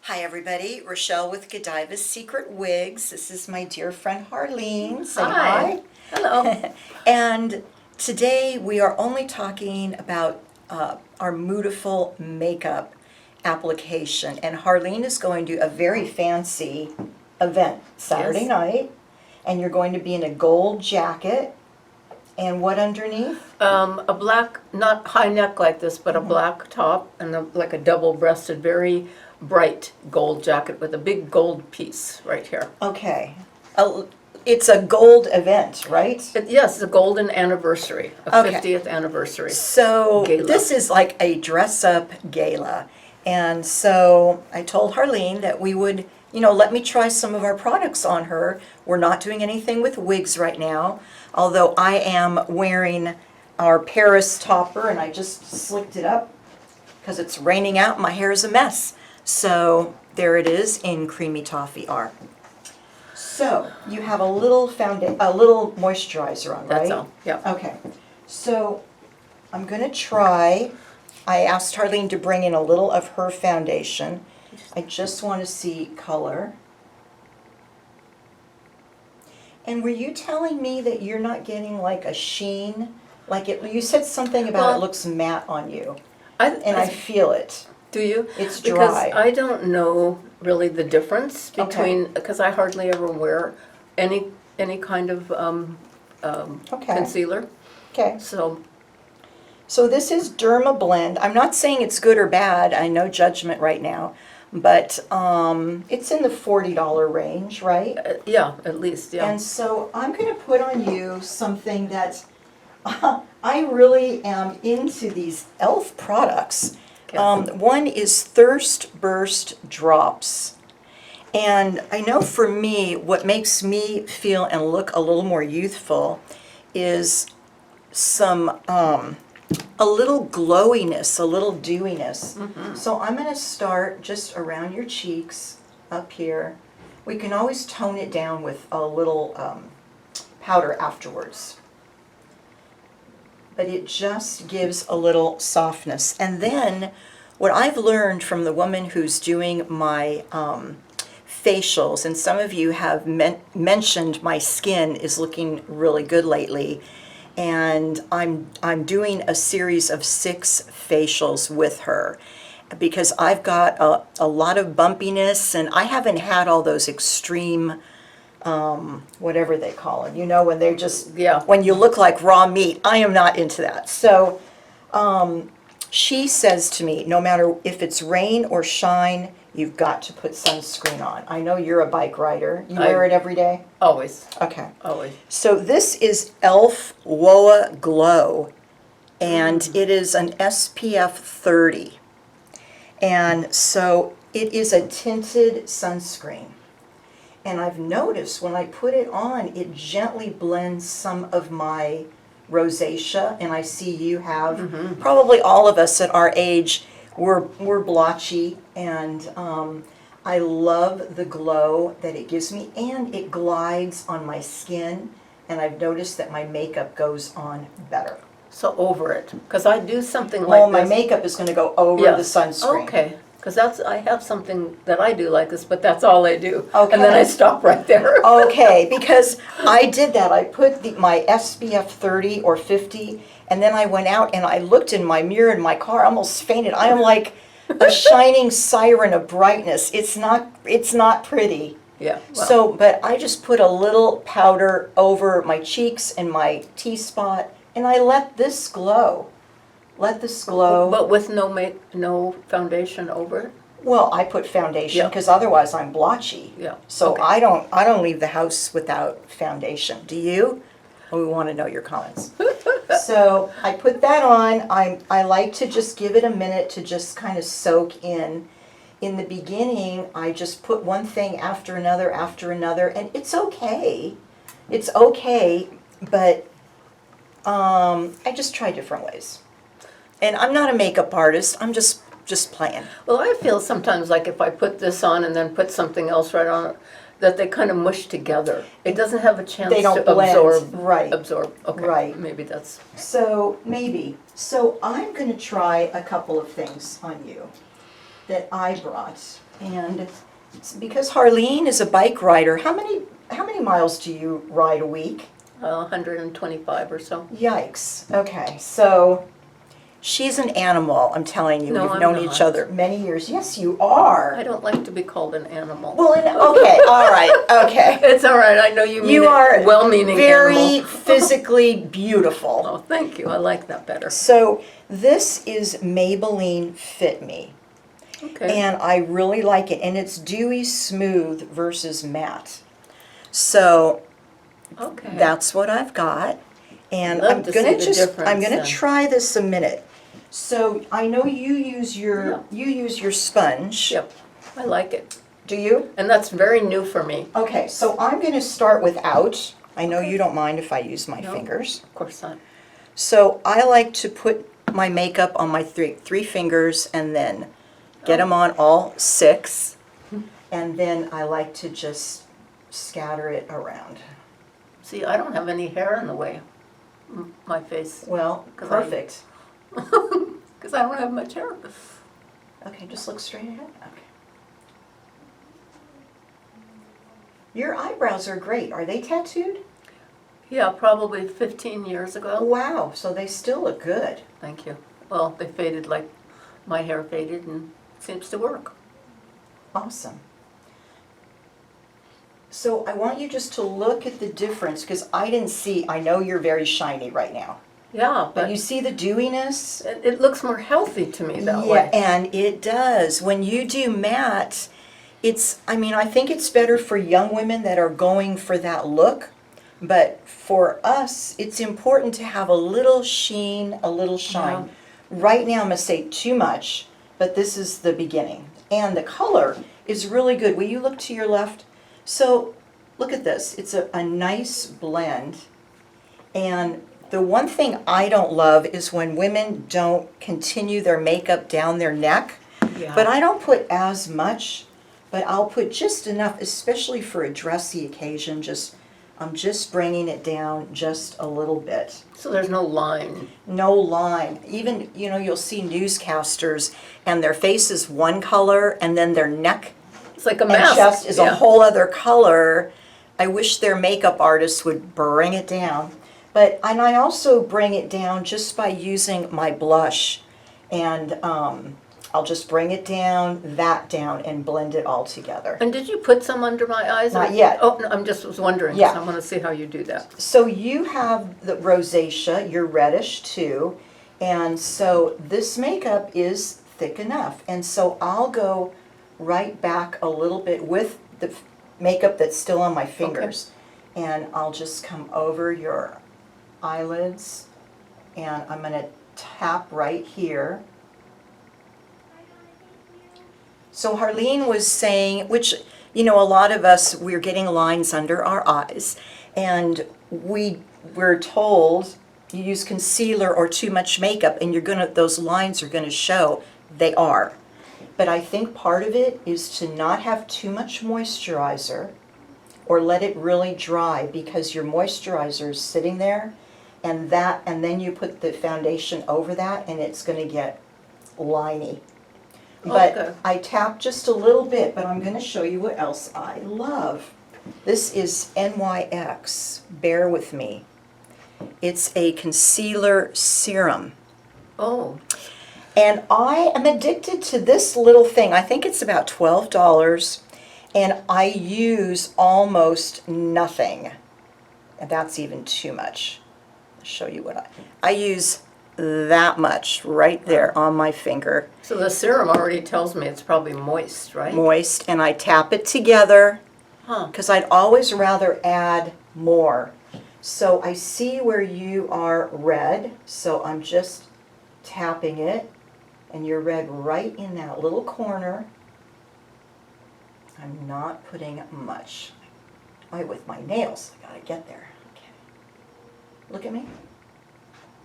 Hi everybody, Rochelle with Godiva's Secret Wigs. This is my dear friend Harlene. Say Hi. Hello. And today we are only talking about our Moodiful makeup application. And Harlene is going to a very fancy event Saturday Yes. night. And you're going to be in a gold jacket. And what underneath? A black, not high neck like this, but a black top and like a double-breasted, very bright gold jacket with a big gold piece right here. Okay. It's a gold event, right? Yes, it's a golden anniversary, a Okay. 50th anniversary. So Gala. this is like a dress-up gala. And so I told Harlene that we would, let me try some of our products on her. We're not doing anything with wigs right now, although I am wearing our Paris topper, and I just slicked it up because it's raining out and my hair is a mess. So there it is in Creamy Toffee-R. So you have a little moisturizer on, right? That's all, yeah. Okay. So I'm going to try. I asked Harlene to bring in a little of her foundation. I just want to see color. And were you telling me that you're not getting like a sheen? Like you said something about it looks matte on you. I feel it. Do you? It's dry. Because I don't know really the difference between, because I hardly ever wear any kind of concealer. Okay. So this is Derma Blend. I'm not saying it's good or bad. I know judgment right now. But it's in the $40 range, right? yeah, at least, yeah. And so I'm going to put on you something that I really am into these e.l.f. products. Okay. One is Thirst Burst Drops. And I know for me, what makes me feel and look a little more youthful is some, a little glowiness, a little dewiness. Mm-hmm. So I'm going to start just around your cheeks, up here. We can always tone it down with a little powder afterwards. But it just gives a little softness. And then what I've learned from the woman who's doing my facials, and some of you have mentioned my skin is looking really good lately, and I'm doing a series of 6 facials with her because I've got a lot of bumpiness, and I haven't had all those extreme whatever they call them, when they're just, when you look like raw meat. I am not into that. So she says to me, no matter if it's rain or shine, you've got to put sunscreen on. I know you're a bike rider. You wear it every day? Always. Okay. Always. So this is e.l.f. WOA Glow, and it is an SPF 30. And so it is a tinted sunscreen. And I've noticed when I put it on, it gently blends some of my rosacea, and I see you have, probably all of us at our age, we're blotchy, and I love the glow that it gives me, and it glides on my skin, and I've noticed that my makeup goes on better. So over it, because I do something like Well, my this. makeup is going to go over the sunscreen. Okay, because I have something that I do like this, but that's all I do. Okay. And then I stop right there. Okay, because I did that. I put my SPF 30 or 50, and then I went out and I looked in my mirror in my car, I almost fainted. I am like a shining siren of brightness. It's not pretty. Yeah. Well, So, but I just put a little powder over my cheeks and my T-spot, and I let this glow. Let this glow. but with no foundation over it? Well, I put foundation Yeah. because otherwise I'm blotchy. Yeah. So Okay. I don't leave the house without foundation. Do you? We want to know your comments. So I put that on. I like to just give it a minute to just kind of soak in. In the beginning, I just put one thing after another, and it's okay. It's okay, but I just try different ways. And I'm not a makeup artist. I'm just playing. Well, I feel sometimes like if I put this on and then put something else right on it, that they kind of mush together. It doesn't have a chance They don't to blend. absorb. Right. Absorb. Okay. Right. Maybe that's. So maybe. So I'm going to try a couple of things on you that I brought. And it's because Harlene is a bike rider, how many miles do you ride a week? 125 or so. Yikes. Okay, so she's an animal, I'm telling you. No, We've I'm known not. each other many years. Yes, you are. I don't like to be called an animal. Well, okay, all right, okay. It's all right, I know you mean You it are well-meaning very animal. physically beautiful. Oh, thank you, I like that better. So this is Maybelline Fit Me, Okay. and I really like it. And it's dewy smooth versus matte. So Okay. that's what I've got. And Love I'm to gonna see the difference I'm gonna then. try this a minute. So I know you use your sponge. Yep, I like it. Do you? And that's very new for me. Okay, so I'm gonna start without. I know Okay. you don't mind if I use my No. fingers. Of course not. So I like to put my makeup on my three fingers and then get them on all 6. And then I like to just scatter it around. See, I don't have any hair in the way, my face, Well, 'Cause perfect. because I don't have much hair. Okay, just look straight ahead. Okay. Your eyebrows are great. Are they tattooed? Yeah, probably 15 years ago. Wow, so they still look good. Thank you. Well, they faded like my hair faded and it seems to work. Awesome. So I want you just to look at the difference because I didn't see, I know you're very shiny right now, Yeah, but but you see the dewiness? it looks more healthy to me that Yeah, way. and it does. When you do matte, I think it's better for young women that are going for that look, but for us, it's important to have a little sheen, a little shine. Right now, I'm going to say too much, but this is the beginning. And the color is really good. Will you look to your left? So, look at this. It's a nice blend. And the one thing I don't love is when women don't continue their makeup down their neck. Yeah. But I don't put as much, but I'll put just enough, especially for a dressy occasion. I'm just bringing it down just a little bit. So there's no line. No line. Even, you'll see newscasters and their face is one color and then their neck It's like a and mask. chest is Yeah. a whole other color. I wish their makeup artists would bring it down. And I also bring it down just by using my blush. And I'll just bring it down, and blend it all together. And did you put some under my eyes? Not yet. Oh, no, was wondering, because Yeah. I want to see how you do that. So you have the rosacea, you're reddish too. And so this makeup is thick enough. And so I'll go right back a little bit with the makeup that's still on my fingers. And I'll just come over your eyelids and I'm going to tap right here. So Harlene was saying, which, a lot of us, we're getting lines under our eyes. And we're told you use concealer or too much makeup and those lines are going to show. They are. But I think part of it is to not have too much moisturizer or let it really dry because your moisturizer is sitting there and then you put the foundation over that and it's going to get liney. But Okay. I tap just a little bit, but I'm going to show you what else I love. This is NYX. Bear with me. It's a concealer serum. Oh, And I am addicted to this little thing. I think it's about $12. And I use almost nothing. And that's even too much. I'll show you what I use that much right there on my finger. so the serum already tells me it's probably moist, right? Moist, and I tap it together Huh. because I'd always rather add more. So I see where you are red, so I'm just tapping it, and you're red right in that little corner. I'm not putting much. With my nails, I gotta get there. Okay. Look at me.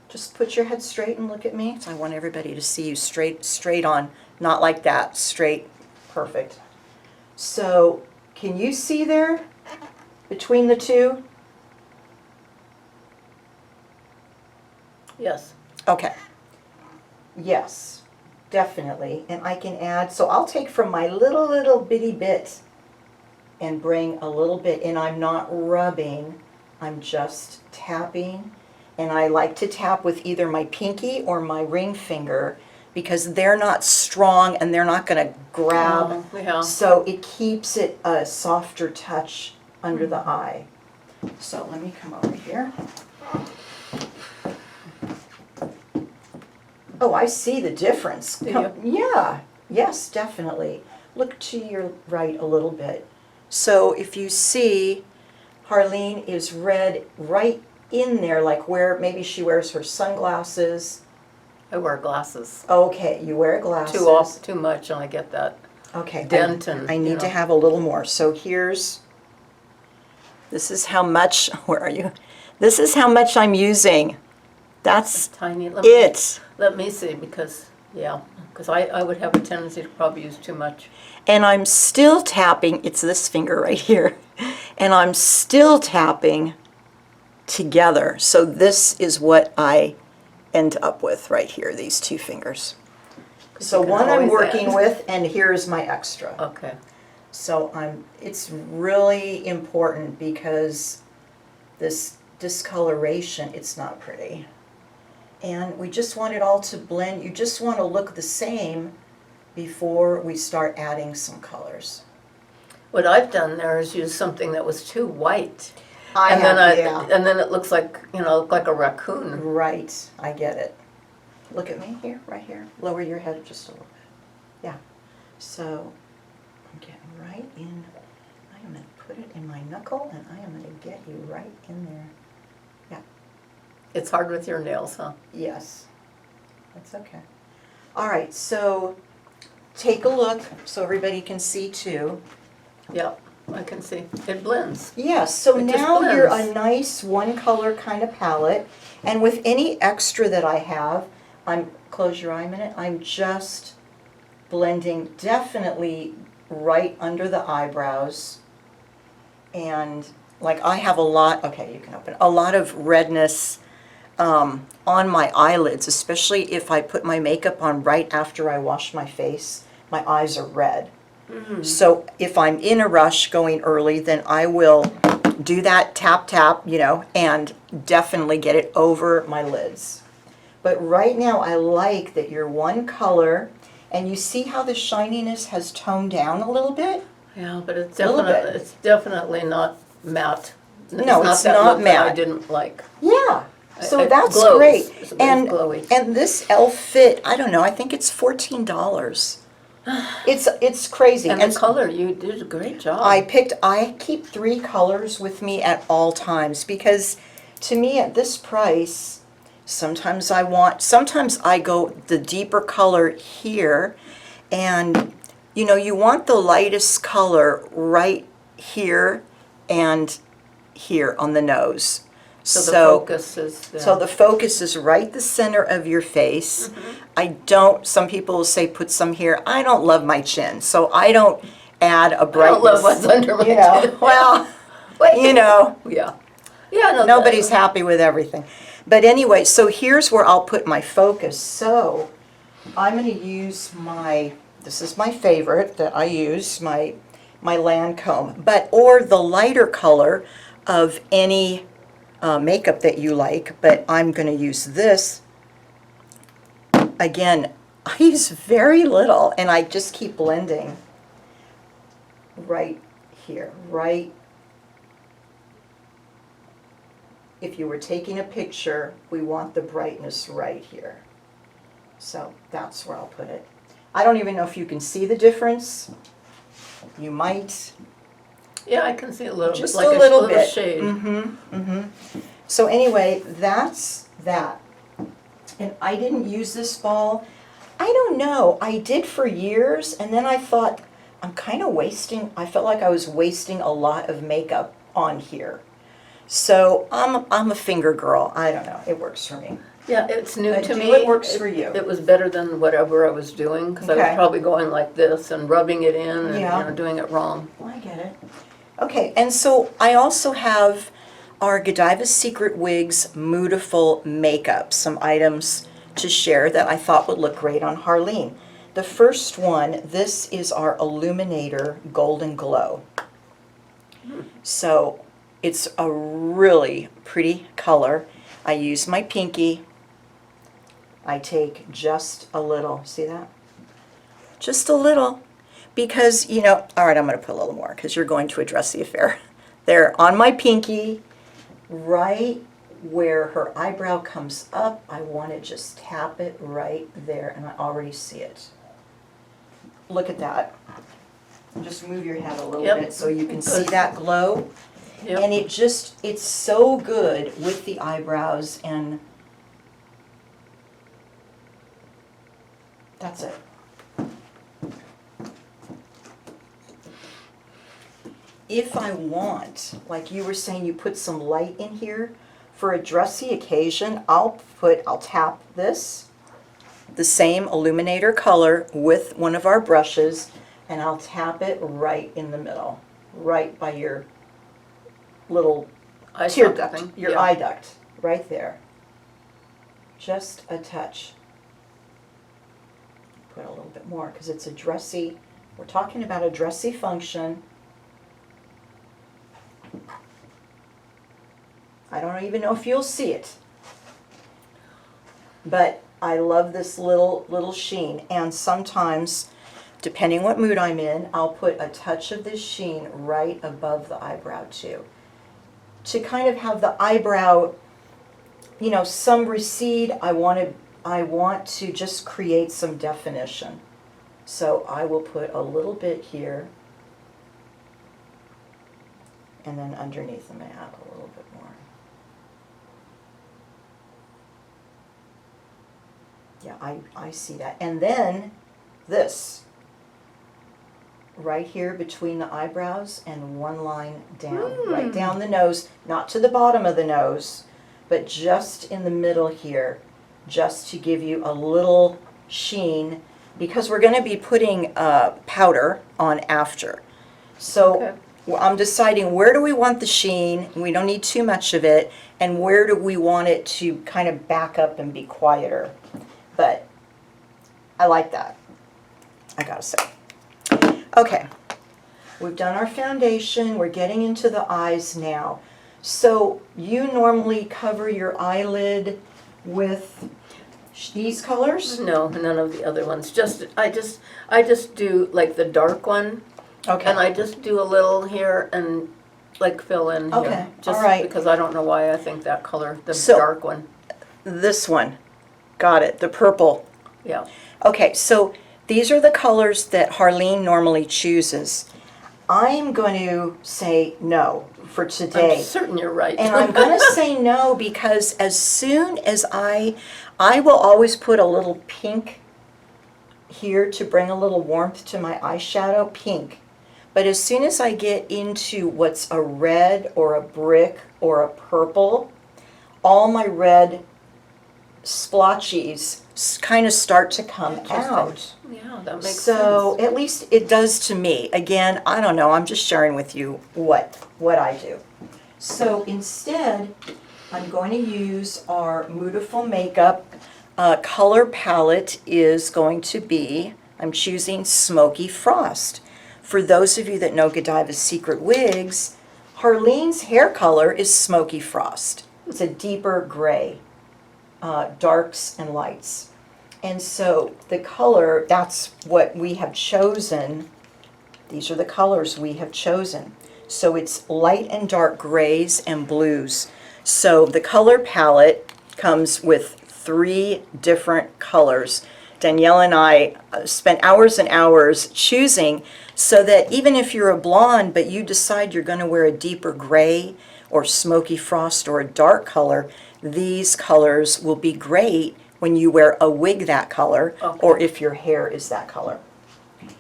Just put your head straight and look at me. So I want everybody to see you straight on, not like that, straight, perfect. So, can you see there between the two? Yes. Okay. Yes. definitely. And I can add, so I'll take from my little bitty bit and bring a little bit, and I'm not rubbing, I'm just tapping. And I like to tap with either my pinky or my ring finger because they're not strong and they're not going to grab. Yeah. So it keeps it a softer touch under the eye. So let me come over here. Oh, I see the difference. Do you? Yeah, yes, definitely. Look to your right a little bit. So if you see, Harlene is red right in there, like where maybe she wears her sunglasses. I wear glasses. Okay, you wear glasses. Too much, and I get that Okay, dent and, I you need to know. have a little more. So this is how much, where are you? This is how much I'm using. That's Tiny. it. Let me see, because I would have a tendency to probably use too much. And I'm still tapping, it's this finger right here, and I'm still tapping together. So this is what I end up with right here, these two fingers. So you can one I'm always working add. with, and here's my extra. Okay. So it's really important because this discoloration, it's not pretty. And we just want it all to blend. You just want to look the same before we start adding some colors. What I've done there is use something that was too white. Yeah. And then it looks like, like a raccoon. Right, I get it. Look at me here, right here. Lower your head just a little bit. Yeah. So I'm getting right in. I am going to put it in my knuckle, and I am going to get you right in there. Yeah. It's hard with your nails, huh? Yes. That's okay. All right, so take a look so everybody can see too. Yeah, I can see. It blends. Yes, so It just now you're blends. a nice one color kind of palette, and with any extra that I have, close your eye a minute, I'm just blending definitely right under the eyebrows. And like I have a lot, okay, you can open, a lot of redness on my eyelids, especially if I put my makeup on right after I wash my face. My eyes are red. So if I'm in a rush going early, then I will do that tap, and definitely get it over my lids. But right now I like that you're one color, and you see how the shininess has toned down a little bit? Yeah, but it's A little definitely not matte. No, it's that not look that I matte. didn't like. Yeah, so It that's glows. great. It's very glowy. And this elf fit, I don't know, I think it's $14. It's crazy. And the color, you did a great job. I keep 3 colors with me at all times because to me at this price, sometimes I go the deeper color here, and you want the lightest color right here and here on the nose. So the focus is there. So the focus is right the center of your face. Some people will say put some here. I don't love my chin, so I don't add a brightness. I don't love what's under my chin. Well, Yeah. Yeah, no. nobody's happy with everything. But anyway, so here's where I'll put my focus. So I'm going to use this is my favorite that I use, my Lancome, or the lighter color of any makeup that you like, but I'm going to use this. Again, I use very little, and I just keep blending right here, right. If you were taking a picture, we want the brightness right here. So that's where I'll put it. I don't even know if you can see the difference. You might. Yeah, I can see a little Just bit, like a little bit. shade. So anyway, that's that. And I didn't use this ball. I don't know. I did for years, and then I thought, I'm kind of wasting, I felt like I was wasting a lot of makeup on here. So I'm a finger girl. I don't know. It works for me. Yeah, it's new But to do me. what works for you. It was better than whatever I was doing, because I Okay. was probably going like this and rubbing it in and Yeah. doing it wrong. I get it. Okay, and so I also have our Godiva Secret Wigs Moodiful makeup, some items to share that I thought would look great on Harlene. The first one, this is our Illuminator Golden Glow. So it's a really pretty color. I use my pinky. I take just a little, see that? Just a little, because, you know, all right, I'm going to put a little more because you're going to address the affair. There, on my pinky, right where her eyebrow comes up, I want to just tap it right there, and I already see it. Look at that. Just move your head a little bit so you can see that glow. Yep. And it just, it's so good with the eyebrows, and that's it. If I want, like you were saying, you put some light in here, for a dressy occasion, I'll tap this, the same illuminator color with one of our brushes, and I'll tap it right in the middle, right by your little tear duct, your eye duct, right there. Just a touch. Put a little bit more because it's a dressy, we're talking about a dressy function. I don't even know if you'll see it, but I love this little sheen, and sometimes, depending what mood I'm in, I'll put a touch of this sheen right above the eyebrow too, to kind of have the eyebrow, you know, some recede. I want to just create some definition. So I will put a little bit here, and then underneath I'm going to add a little bit more. Yeah, I see that. And then this, right here between the eyebrows and one line down, right down the nose, not to the bottom of the nose, but just in the middle here, just to give you a little sheen, because we're going to be putting powder on after. So I'm deciding where do we want the sheen, we don't need too much of it, and where do we want it to kind of back up and be quieter. But I like that, I gotta say. Okay, we've done our foundation, we're getting into the eyes now. So you normally cover your eyelid with these colors? No, none of the other ones. I just do like the dark one. Okay. And I just do a little here and like fill in here. Okay, Just all right. because I don't know why I think that color, the So- dark one. This one, got it, the purple. Yeah. Okay, so these are the colors that Harlene normally chooses. I'm going to say no for today. I'm certain you're right. And I'm going to say no because as soon as I will always put a little pink here to bring a little warmth to my eyeshadow, pink. But as soon as I get into what's a red or a brick or a purple, all my red splotchies kind of start to come out. Yeah, that makes So sense. at least it does to me. Again, I don't know, I'm just sharing with you what I do. So instead, I'm going to use our Moodiful makeup. Color palette is going to be, I'm choosing Smoky Frost. For those of you that know Godiva's Secret Wigs, Harlene's hair color is Smoky Frost. It's a deeper gray, darks and lights. And so the color, that's what we have chosen. These are the colors we have chosen. So it's light and dark grays and blues. So the color palette comes with 3 different colors. Danielle and I spent hours and hours choosing so that even if you're a blonde but you decide you're going to wear a deeper gray or smoky frost or a dark color, these colors will be great when you wear a wig that color or if your hair is that color.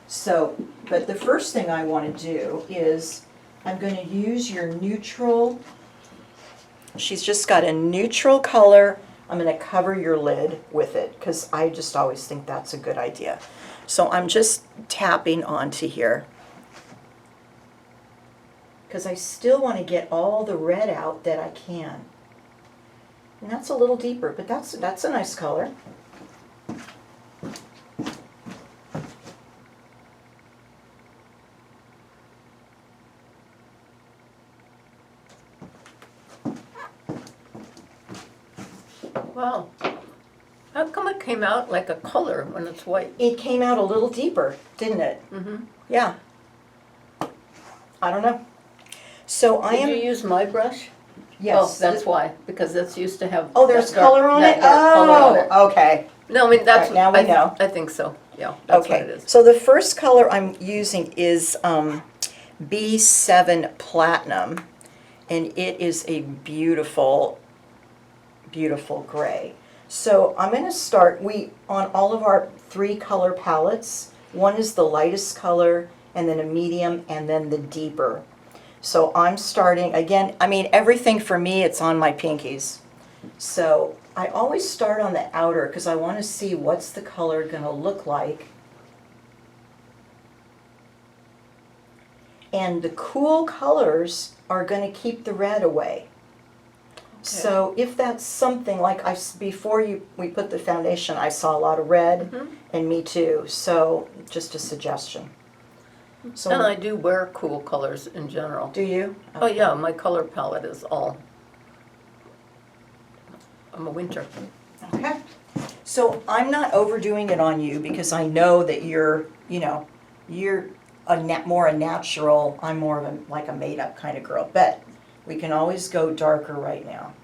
So, but the first thing I want to do is I'm going to use your neutral. She's just got a neutral color. I'm going to cover your lid with it because I just always think that's a good idea. So I'm just tapping onto here because I still want to get all the red out that I can. And that's a little deeper, but that's a nice color. Wow. How come it came out like a color when it's white? It came out a little deeper, didn't it? Mm-hmm. Yeah. I don't know. So I Did am. you use my brush? Yes. Oh, that's why, because that's used to have. Oh, there's that dark- color on that it? dark color on it. Oh, okay. No, I mean, that's. All right, now we know. I think so, yeah, that's what it Okay. is. So the first color I'm using is B7 Platinum, and it is a beautiful, beautiful gray. So I'm going to start, on all of our 3 color palettes, one is the lightest color, and then a medium, and then the deeper. So I'm starting, again, I mean, everything for me, it's on my pinkies. So I always start on the outer because I want to see what's the color going to look like. And the cool colors are going to keep the red away. So if that's something like before we put the foundation, I saw a lot of red, and me too. So just a suggestion. So And I do wear cool colors in general. do you? Oh, yeah, my color palette is all, I'm a winter. Okay. So I'm not overdoing it on you because I know that you're more a natural. I'm more of like a made-up kind of girl. But we can always go darker right now.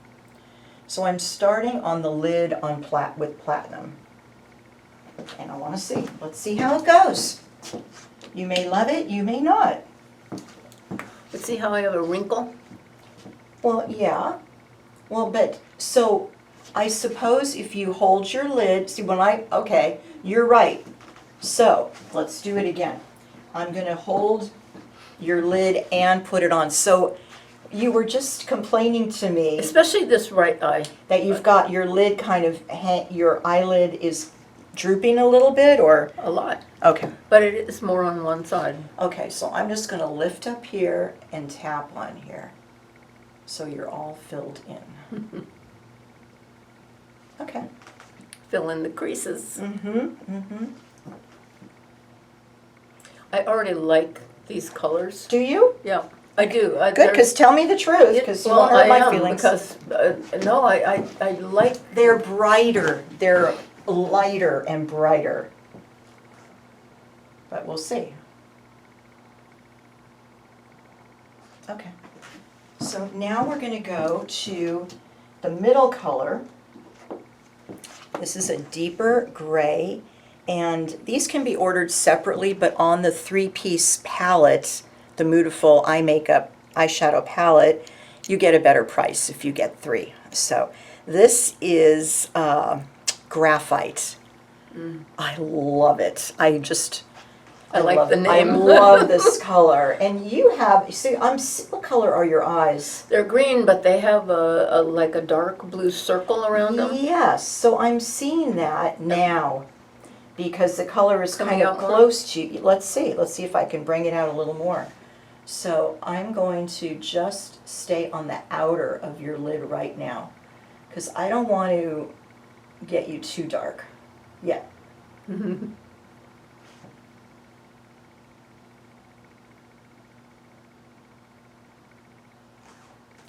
So I'm starting on the lid on with platinum. And I want to see. Let's see how it goes. You may love it, you may not. But see how I have a wrinkle? Well, yeah. Well, but, so, I suppose if you hold your lid, see okay, you're right. So, let's do it again. I'm going to hold your lid and put it on. So, you were just complaining to me Especially this right eye. that you've got your lid kind of, your eyelid is drooping a little bit, or? A lot. Okay. But it is more on one side. Okay, so I'm just going to lift up here and tap on here. So you're all filled in. Okay. Fill in the creases. Mm-hmm. I already like these colors. Do you? Yeah, I do. Good, because tell me the truth, because you won't hurt my feelings. Because, no, I like, They're brighter. They're lighter and brighter. But we'll see. Okay. So now we're going to go to the middle color. This is a deeper gray, and these can be ordered separately, but on the 3-piece palette, the Moodiful eye makeup eyeshadow palette, you get a better price if you get 3. So this is graphite. I love it. I like love the it. name. I love this color. And you have, see, what color are your eyes? they're green, but they have like a dark blue circle around them. Yes, so I'm seeing that now because the color is Coming kind of out more? close to you. Let's see if I can bring it out a little more. So I'm going to just stay on the outer of your lid right now because I don't want to get you too dark yet.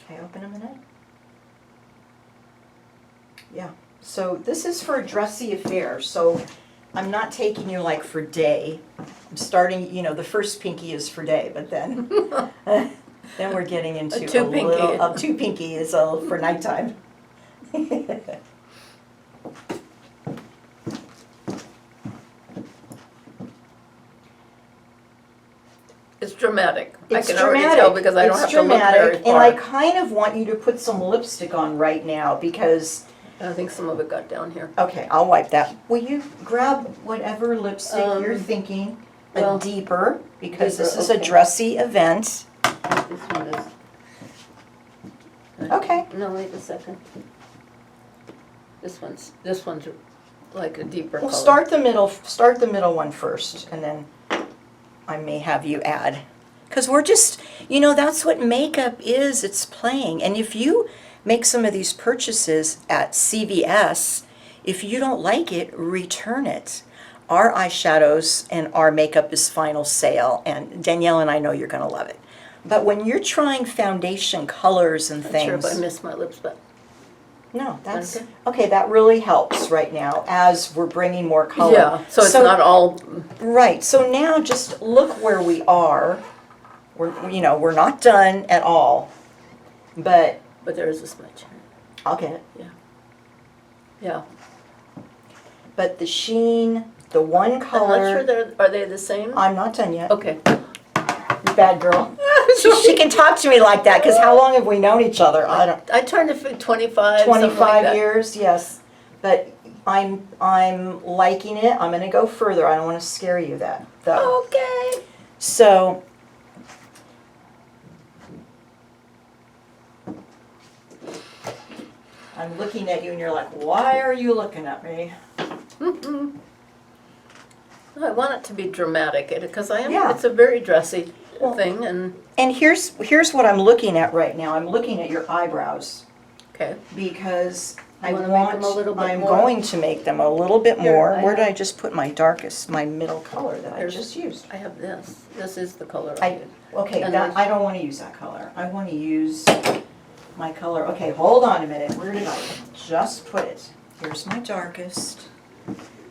Okay, open a minute. Yeah, so this is for a dressy affair, so I'm not taking you like for day. I'm starting, the first pinky is for day, but then then we're getting into two pinky. Two pinky is for nighttime. It's dramatic. It's I can already dramatic. tell because I don't It's have to look very dramatic, far. and I kind of want you to put some lipstick on right now because, I think some of it got down here. okay, I'll wipe that. Will you grab whatever lipstick you're thinking, well, deeper, because this deeper, is a okay. dressy event. This one is. Okay. No, wait a second. This one's like a deeper Well, color. start the middle one first, and then I may have you add. Because we're just, that's what makeup is, it's playing. And if you make some of these purchases at CVS, if you don't like it, return it. Our eyeshadows and our makeup is final sale, and Danielle and I know you're going to love it. But when you're trying foundation colors and I'm not sure things, if I missed my lips, but No, that's, Okay. okay, that really helps right now as we're bringing more color. Yeah, so it's not all, Right, so now just look where we are. We're not done at all, but but there is a smudge. I'll get it. Yeah. But the sheen, the one I'm not color, sure are they the same? I'm not done yet. Okay. Bad girl. She can talk to me like that, because how long have we known each other? I don't, I turned to 25, something like 25 that. years, yes. But I'm liking it. I'm gonna go further. I don't wanna scare you though. Okay. So, I'm looking at you and you're like, why are you looking at me? I want it to be dramatic, because Yeah. it's a very dressy Well, thing, and, And here's what I'm looking at right now. I'm looking at your eyebrows okay. because I You wanna want, make them a little bit I'm more? going to make them a little bit Here, more. I Where did have- I just put my darkest, my middle color that I There's- just used? I have this. This is the color I I, use. okay, And that, there's- I don't want to use that color. I want to use my color. Okay, hold on a minute. Where did I just put it? Here's my darkest.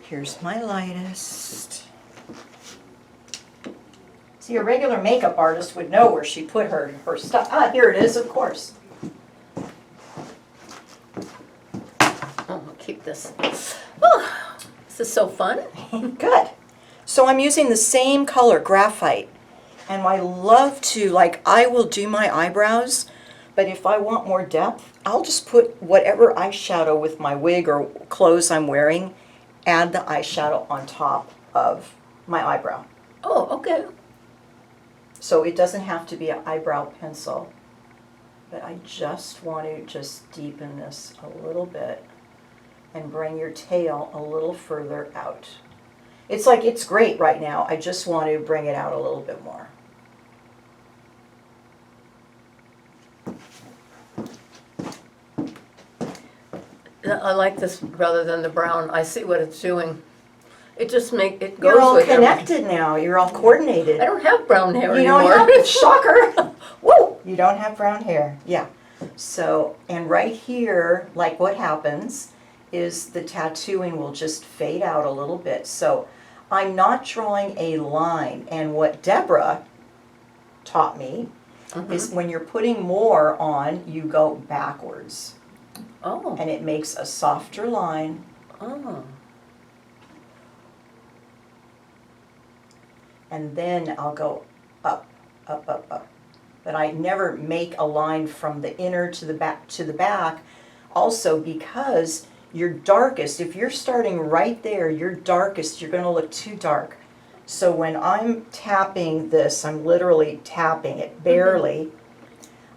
Here's my lightest. See, a regular makeup artist would know where she put her stuff. Ah, here it is, of course. Oh, I'll keep this. Oh, this is so fun. Good. So I'm using the same color, graphite. And I love to, like, I will do my eyebrows, but if I want more depth, I'll just put whatever eyeshadow with my wig or clothes I'm wearing, add the eyeshadow on top of my eyebrow. Oh, okay. So it doesn't have to be an eyebrow pencil, but I just want to just deepen this a little bit and bring your tail a little further out. It's like, it's great right now. I just want to bring it out a little bit more. I like this rather than the brown. I see what it's doing. It just it goes You're all with everything. connected now. You're all coordinated. I don't have brown hair You don't anymore. have, shocker. Whoa, you don't have brown hair. Yeah. So, and right here, like what happens is the tattooing will just fade out a little bit. So I'm not drawing a line. And what Deborah taught me is when you're putting more on, you go backwards. Oh. And it makes a softer line. Oh. And then I'll go up, up, up, up. But I never make a line from the inner to the back, also because your darkest, if you're starting right there, your darkest, you're gonna look too dark. So when I'm tapping this, I'm literally tapping it, barely.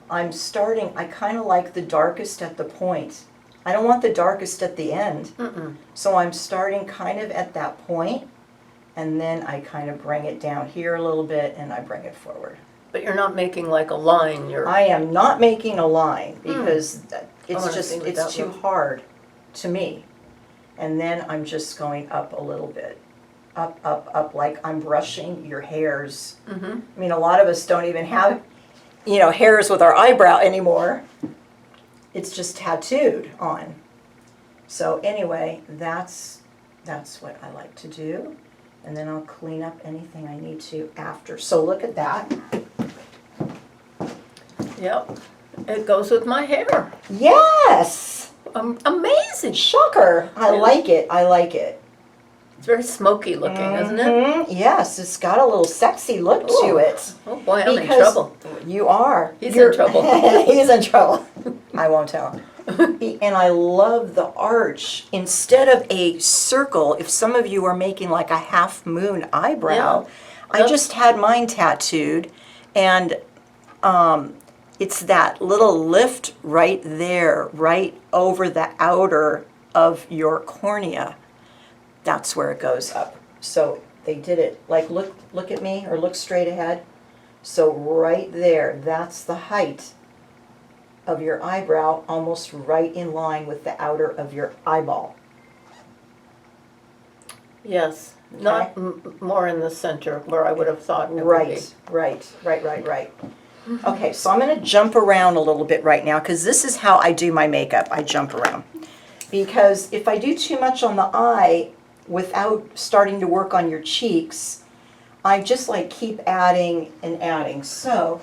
I'm starting, I kind of like the darkest at the point. I don't want the darkest at the end. So I'm starting kind of at that point, and then I kind of bring it down here a little bit and I bring it forward. But you're not making like a line. I am not making a line because it's wanna just, see what it's that too looks- hard to me. And then I'm just going up a little bit. Up, up, up, like I'm brushing your hairs. I mean, a lot of us don't even have, hairs with our eyebrow anymore. It's just tattooed on. So anyway, that's what I like to do. And then I'll clean up anything I need to after. So look at that. Yep. It goes with my hair. Yes! Amazing. Shocker! I like it. I like it. It's very smoky looking, isn't it? Mhm. Yes, it's got a little sexy look to Ooh. it. Oh boy, I'm in Because trouble. You are. He's in trouble. He's in trouble. I won't tell. And I love the arch. Instead of a circle, if some of you are making like a half moon eyebrow, I just had mine tattooed, and it's that little lift right there, right over the outer of your cornea. That's where it goes up. So they did it, like look at me, or look straight ahead. So right there, that's the height of your eyebrow, almost right in line with the outer of your eyeball. Yes. Okay. Not more in the center where I would have thought it would be. Right. Okay, so I'm going to jump around a little bit right now because this is how I do my makeup. I jump around. Because if I do too much on the eye without starting to work on your cheeks, I just like keep adding and adding. So,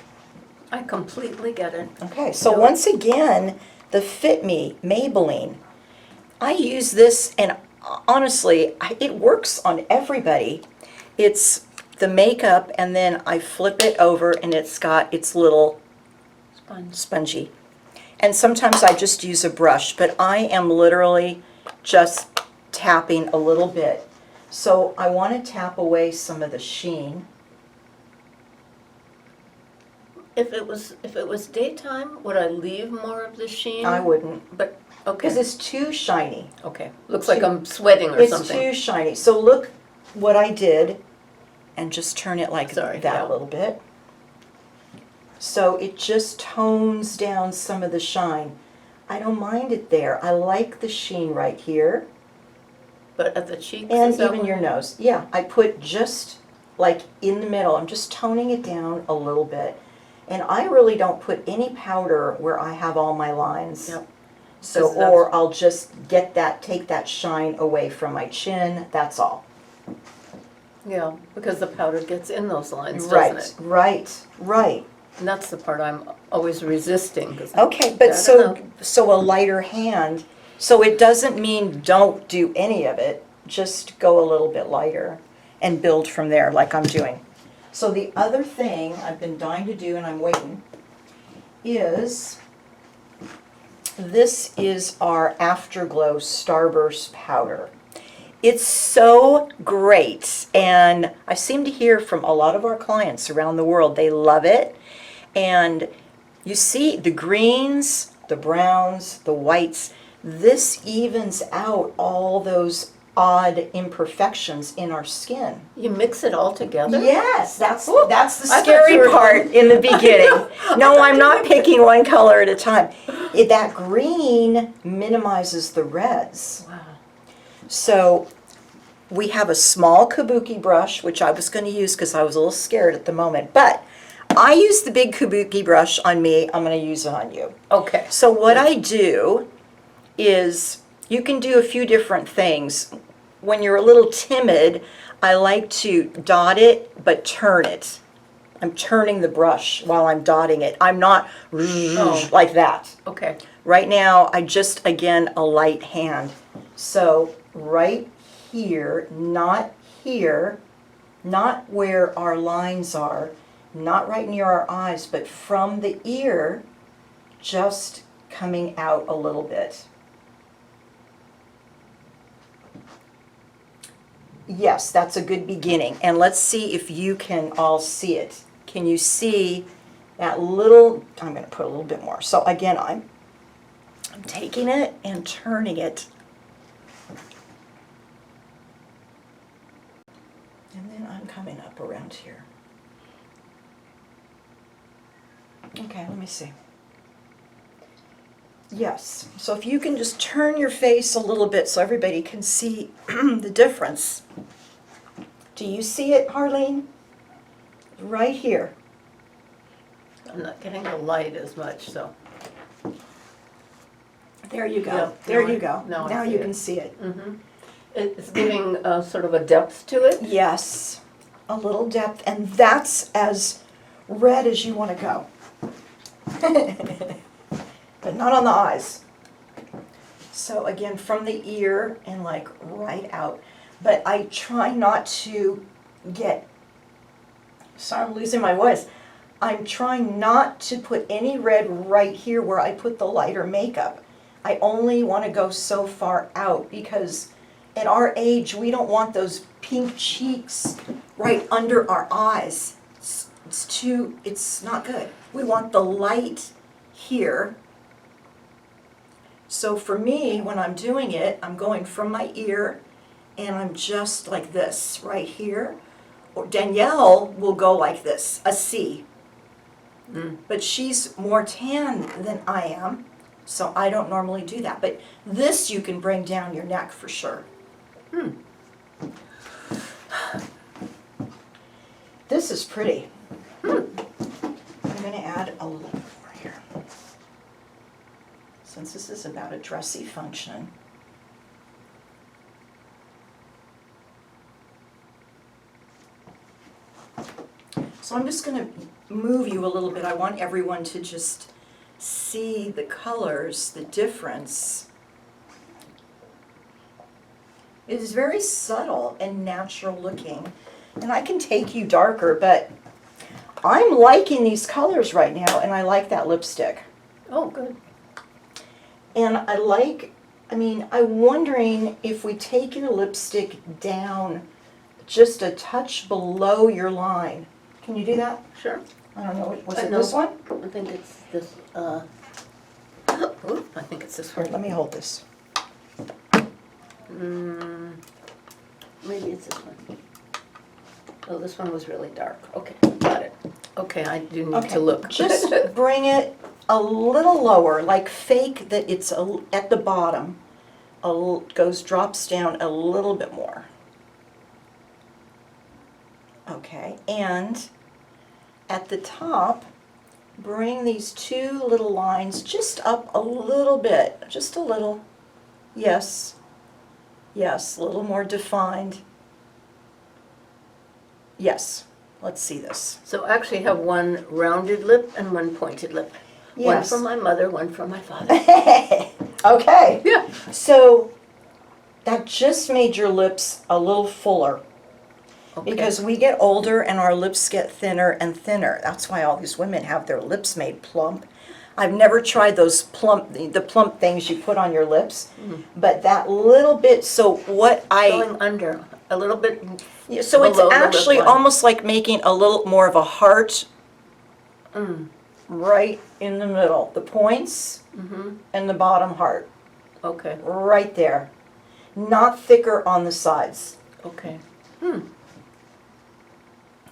I completely get it. okay, so once again, the Fit Me Maybelline. I use this, and honestly, it works on everybody. It's the makeup, and then I flip it over, and it's got its little spongy. And sometimes I just use a brush, but I am literally just tapping a little bit. So I want to tap away some of the sheen. If it was daytime, would I leave more of the sheen? I wouldn't, But okay. because it's too shiny. Okay. Looks like I'm sweating or It's something. too shiny. So look what I did, and just turn it like Sorry, that yeah. a little bit. So it just tones down some of the shine. I don't mind it there. I like the sheen right here. But at the cheeks, And is that even one? your nose. Yeah, I put just like in the middle. I'm just toning it down a little bit. And I really don't put any powder where I have all my lines. Yep. So, 'Cause that's- or I'll just take that shine away from my chin. That's all. Yeah, because the powder gets in those lines, Right, doesn't it? right. And that's the part I'm always resisting. 'Cause Okay, I but don't so a lighter hand. So it doesn't mean don't do any of it. Just go a little bit lighter and build from there like I'm doing. So the other thing I've been dying to do, and I'm waiting, is this is our Afterglow Starburst powder. It's so great, and I seem to hear from a lot of our clients around the world, they love it. And you see the greens, the browns, the whites, this evens out all those odd imperfections in our skin. You mix it all together? Yes, that's the I thought you scary were part going- in the beginning. No, I'm not picking one color at a time. That green minimizes the reds. Wow. So we have a small Kabuki brush, which I was going to use because I was a little scared at the moment. But I use the big Kabuki brush on me. I'm going to use it on you. Okay. So what I do is, you can do a few different things. When you're a little timid, I like to dot it, but turn it. I'm turning the brush while I'm dotting it. I'm not like that. Okay. Right now, I just, again, a light hand. So right here, not where our lines are, not right near our eyes, but from the ear, just coming out a little bit. Yes, that's a good beginning. And let's see if you can all see it. Can you see that little, I'm going to put a little bit more. So again, I'm taking it and turning it. And then I'm coming up around here. Okay, let me see. Yes, so if you can just turn your face a little bit so everybody can see the difference. Do you see it, Harlene? Right here. I'm not getting the light as much, so. There you go. Yeah, There now you I- go. now I Now see you it. can see it. Mm-hmm. It's giving sort of a depth to it. Yes, a little depth, and that's as red as you want to go. But not on the eyes. So again, from the ear and like right out. But I try not to get, sorry, I'm losing my voice. I'm trying not to put any red right here where I put the lighter makeup. I only want to go so far out because at our age, we don't want those pink cheeks right under our eyes. It's not good. We want the light here. So for me, when I'm doing it, I'm going from my ear and I'm just like this right here. Or Danielle will go like this, a C. But she's more tan than I am, so I don't normally do that. But this you can bring down your neck for sure. This is pretty. I'm going to add a little more here. Since this is about a dressy function. So I'm just going to move you a little bit. I want everyone to just see the colors, the difference. It is very subtle and natural looking. And I can take you darker, but I'm liking these colors right now, and I like that lipstick. Oh, good. And I'm wondering if we take your lipstick down just a touch below your line. Can you do that? Sure. I don't know, was I it know. this one? I think it's this, oop, I think it's this Here, one. let me hold this. Maybe it's this one. Oh, this one was really dark. Okay, got it. Okay, I do need to look. Just bring it a little lower, like fake that it's at the bottom. Drops down a little bit more. Okay, and at the top, bring these two little lines just up a little bit, just a little. Yes, yes, a little more defined. Yes, let's see this. So I actually have one rounded lip and one pointed lip. Yes. One from my mother, one from my father. Okay. Yeah. So that just made your lips a little fuller. Okay. Because we get older and our lips get thinner and thinner. That's why all these women have their lips made plump. I've never tried those the plump things you put on your lips, but that little bit, so what Going under, a little bit. Yeah, so it's below the lip actually line. almost like making a little more of a heart right in the middle. The points and the bottom heart, Okay, right there. Not thicker on the sides. okay.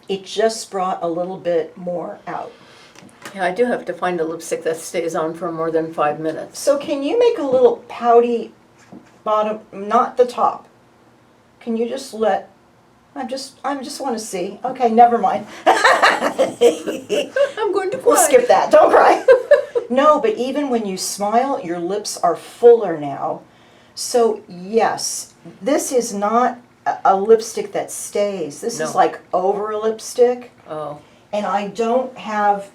It just brought a little bit more out. Yeah, I do have to find a lipstick that stays on for more than 5 minutes. So can you make a little pouty bottom, not the top? Can you just let, I just want to see. Okay, never mind. I'm going to cry. We'll skip that, don't cry. No, but even when you smile, your lips are fuller now. So yes, this is not a lipstick that stays. This is No. like over a lipstick. Oh, And I don't have,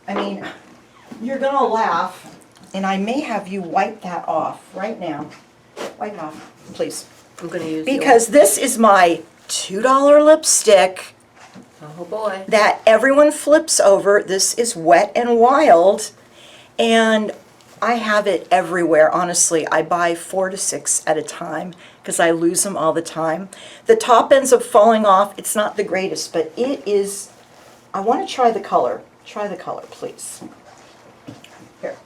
you're gonna laugh, and I may have you wipe that off right now. Wipe it off, please. I'm going to use Because this is my $2 lipstick Oh boy. that everyone flips over. This is Wet n Wild, and I have it everywhere, honestly. I buy 4 to 6 at a time because I lose them all the time. The top ends up falling off. It's not the greatest, but it is. I want to try the color. Try the color, please. Here.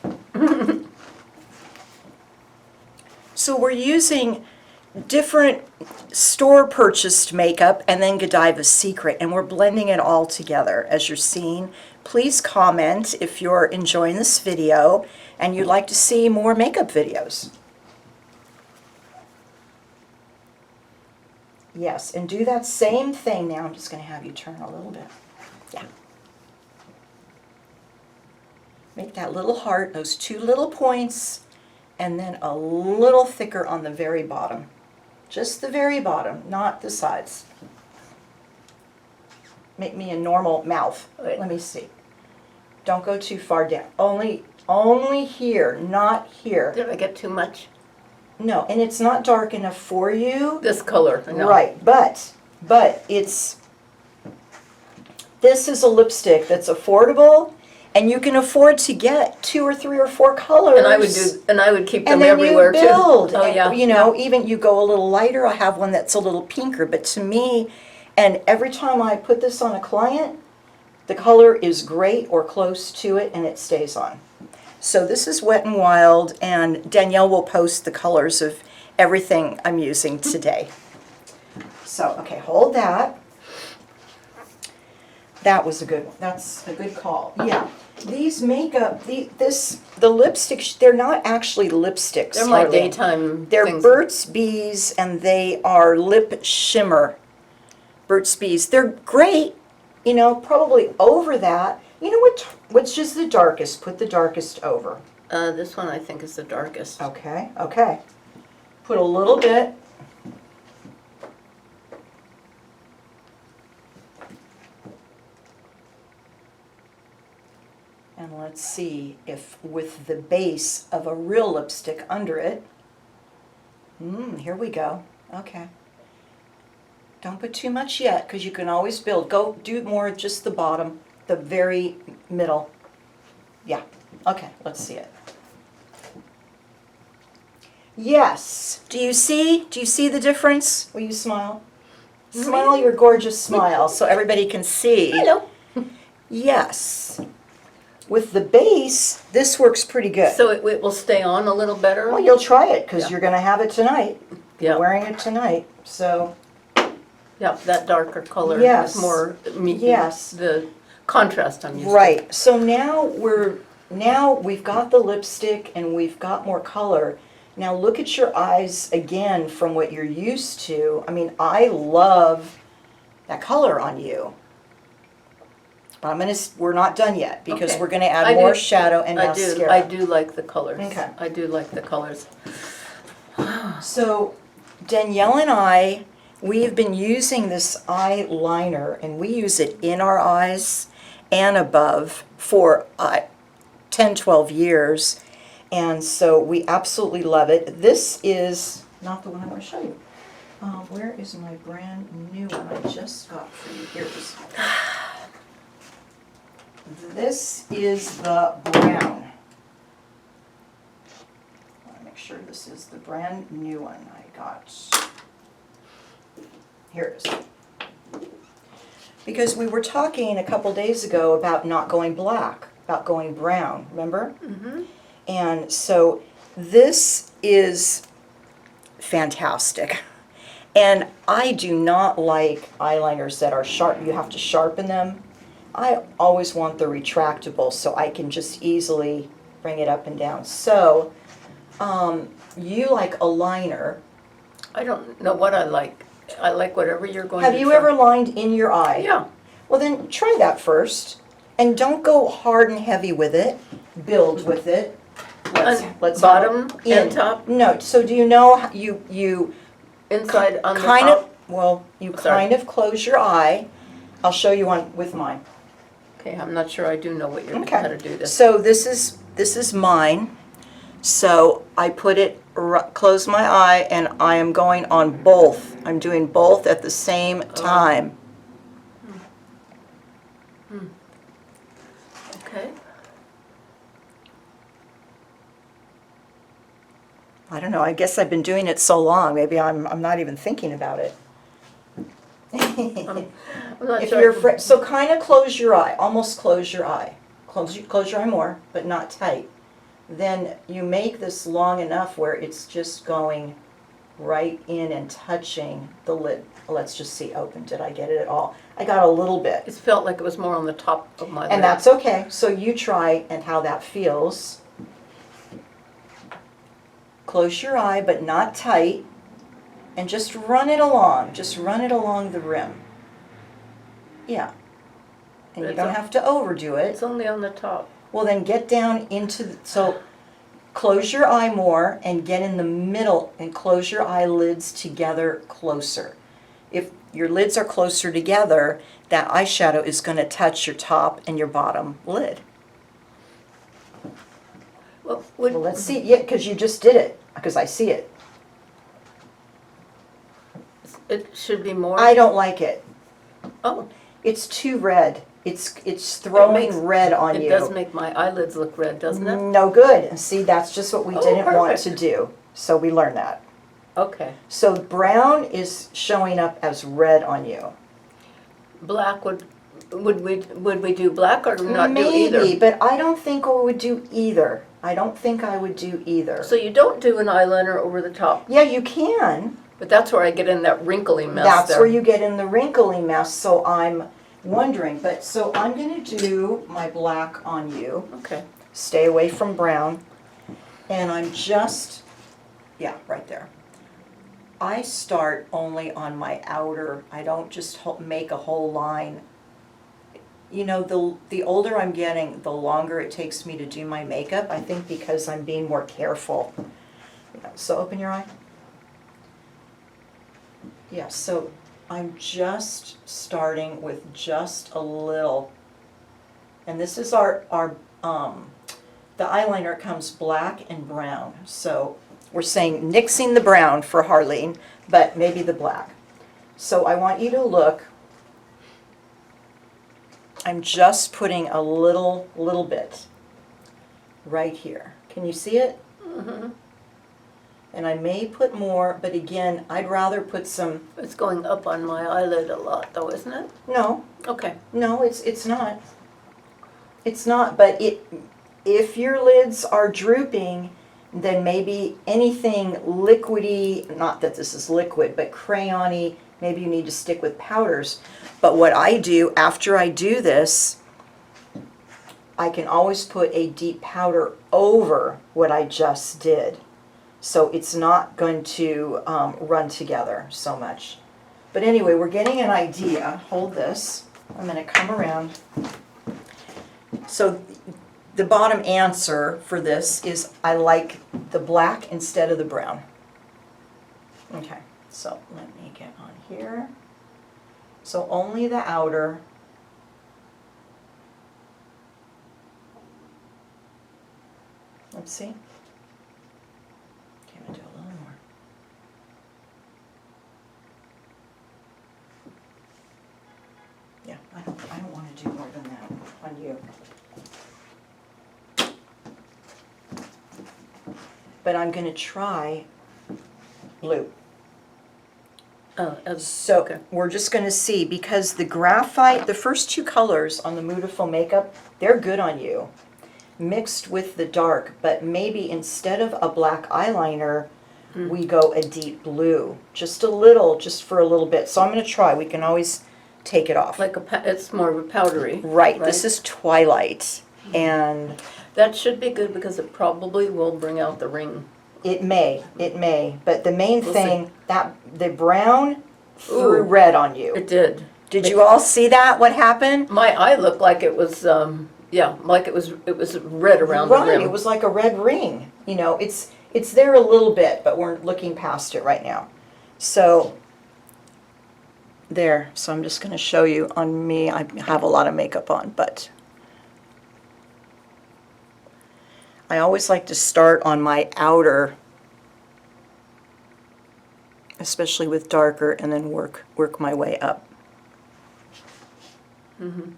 So we're using different store-purchased makeup and then Godiva's Secret, and we're blending it all together, as you're seeing. Please comment if you're enjoying this video and you'd like to see more makeup videos. Yes, and do that same thing now. I'm just going to have you turn a little bit. Yeah. Make that little heart, those 2 little points, and then a little thicker on the very bottom. Just the very bottom, not the sides. Make me a normal mouth. Wait. Let me see. Don't go too far down. Only here, not here. Did I get too much? No, and it's not dark enough for you. This color, I know. Right, but this is a lipstick that's affordable, and you can afford to get 2 or 3 or 4 colors. And I would keep them and then everywhere you build. too. Oh yeah. You know, even you go a little lighter. I have one that's a little pinker, but to me, and every time I put this on a client, the color is great or close to it, and it stays on. So this is Wet n Wild, and Danielle will post the colors of everything I'm using today. So, okay, hold that. That was that's a good call. Yeah, these makeup, the lipsticks, they're not actually lipsticks. They're my Harlene. daytime They're things. Burt's Bees, and they are lip shimmer. Burt's Bees. They're great, you know, probably over that, You know what? Which is the darkest? Put the darkest over. This one I think is the darkest. Okay, okay. Put a little bit. And let's see if with the base of a real lipstick under it. Here we go. Okay. Don't put too much yet, because you can always build. Go do more just the bottom, the very middle. Yeah. Okay, let's see it. Yes. Do you see? Do you see the difference? Will you smile? Smile your gorgeous smile so everybody can see. Hello. Yes. With the base, this works pretty good. So it will stay on a little better? Well, you'll try it because Yeah. you're going to have it tonight. Yeah. You're wearing it tonight. So, Yeah, that darker color Yes. is more Yes. the contrast I'm used to. right. So now we've got the lipstick and we've got more color. Now look at your eyes again from what you're used to. I mean, I love that color on you. But we're not done yet because Okay. we're going to add I more do- shadow and mascara. I do like the colors. Okay. I do like the colors. So Danielle and I, we've been using this eyeliner, and we use it in our eyes and above for 10, 12 years. And so we absolutely love it. This is not the one I want to show you. Where is my brand new one I just got for you? Here it is. This is the brown. I want to make sure this is the brand new one I got. Here it is. Because we were talking a couple days ago about not going black, about going brown, remember? Mm-hmm. And so this is fantastic. And I do not like eyeliners that are sharp. You have to sharpen them. I always want the retractable so I can just easily bring it up and down. So you like a liner. I don't know what I like. I like whatever you're going Have to you try. ever lined in your eye? Yeah. Well, then try that first. And don't go hard and heavy with it. Build with it. Let's bottom have it and top? No. So do you know how you Inside on the kind top? of, well, you Sorry. kind of close your eye. I'll show you one with mine. Okay, I'm not sure I do know what you're Okay. how to do this. So this is mine. So I put it, close my eye, and I am going on both. I'm doing both at the same time. Okay. I don't know, I guess I've been doing it so long, maybe I'm not even thinking about it. I'm not If sure. you're so kind of close your eye, almost close your eye. Close your eye more, but not tight. Then you make this long enough where it's just going right in and touching the lid. Let's just see, open, did I get it at all? I got a little bit. It felt like it was more on the top of my lid. And that's okay, so you try and how that feels. Close your eye, but not tight, and just run it along the rim. Yeah. And you It's don't have to overdo it. It's only on the top. Well, then get down into, so close your eye more and get in the middle and close your eyelids together closer. If your lids are closer together, that eyeshadow is going to touch your top and your bottom lid. Well, Well, let's see, yeah, because you just did it, because I see it. it should be more. I don't like it. Oh, It's too red. It's throwing makes- red on it you. does make my eyelids look red, doesn't it? No good. See, that's just what we Oh, didn't want perfect. to do. So we learned that. Okay. So brown is showing up as red on you. Black would we do black or not do either? Maybe, but I don't think we would do either. I don't think I would do either. So you don't do an eyeliner over the top, Yeah, you can. but that's where I get in that wrinkly mess That's there. where you get in the wrinkly mess, so I'm wondering. But so I'm going to do my black on you. Okay. Stay away from brown. And I'm just, yeah, right there. I start only on my outer. I don't just make a whole line. you know, the older I'm getting, the longer it takes me to do my makeup. I think because I'm being more careful. So open your eye. Yeah, so I'm just starting with just a little, and this is the eyeliner comes black and brown. So we're saying nixing the brown for Harlene, but maybe the black. So I want you to look. I'm just putting a little bit right here. Can you see it? Mm-hmm. And I may put more, but again, I'd rather put some. It's going up on my eyelid a lot, though, isn't it? No, Okay. no, it's not. It's not, but if your lids are drooping, then maybe anything liquidy, not that this is liquid, but crayon-y, maybe you need to stick with powders. But what I do after I do this, I can always put a deep powder over what I just did. So it's not going to run together so much. But anyway, we're getting an idea. Hold this. I'm going to come around. So the bottom answer for this is I like the black instead of the brown. Okay, so let me get on here. So only the outer. Let's see. Okay, I'm gonna do a little more. Yeah, I don't want to do more than that on you. But I'm going to try blue. Oh, So okay. we're just going to see, because the graphite, the first two colors on the Moodiful makeup, they're good on you, mixed with the dark, but maybe instead of a black eyeliner, we go a deep blue, just a little, just for a little bit. So I'm going to try. We can always take it off. Like it's more of a powdery. Right, this is Twilight, and That should be good because it probably will bring out the ring. it may, but the main We'll thing, that the brown threw Ooh. red on you. It did. Did you all see that, what happened? My eye looked like it was, like it was red around the Right, rim. it was like a red ring. You know, it's there a little bit, but we're looking past it right now. So, there. So I'm just going to show you on me. I have a lot of makeup on, but I always like to start on my outer, especially with darker, and then work my way up. Mm-hmm.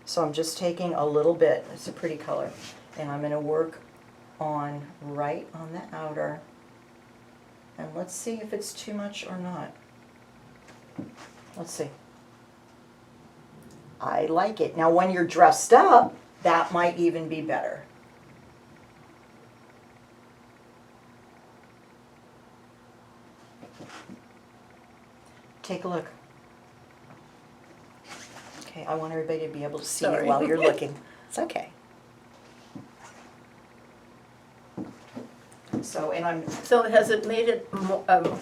So I'm just taking a little bit. It's a pretty color. And I'm going to work on right on the outer. And let's see if it's too much or not. Let's see. I like it. Now when you're dressed up, that might even be better. Take a look. Okay, I want everybody to be able to see Sorry. it while you're looking. It's okay. So, and I'm So has it made it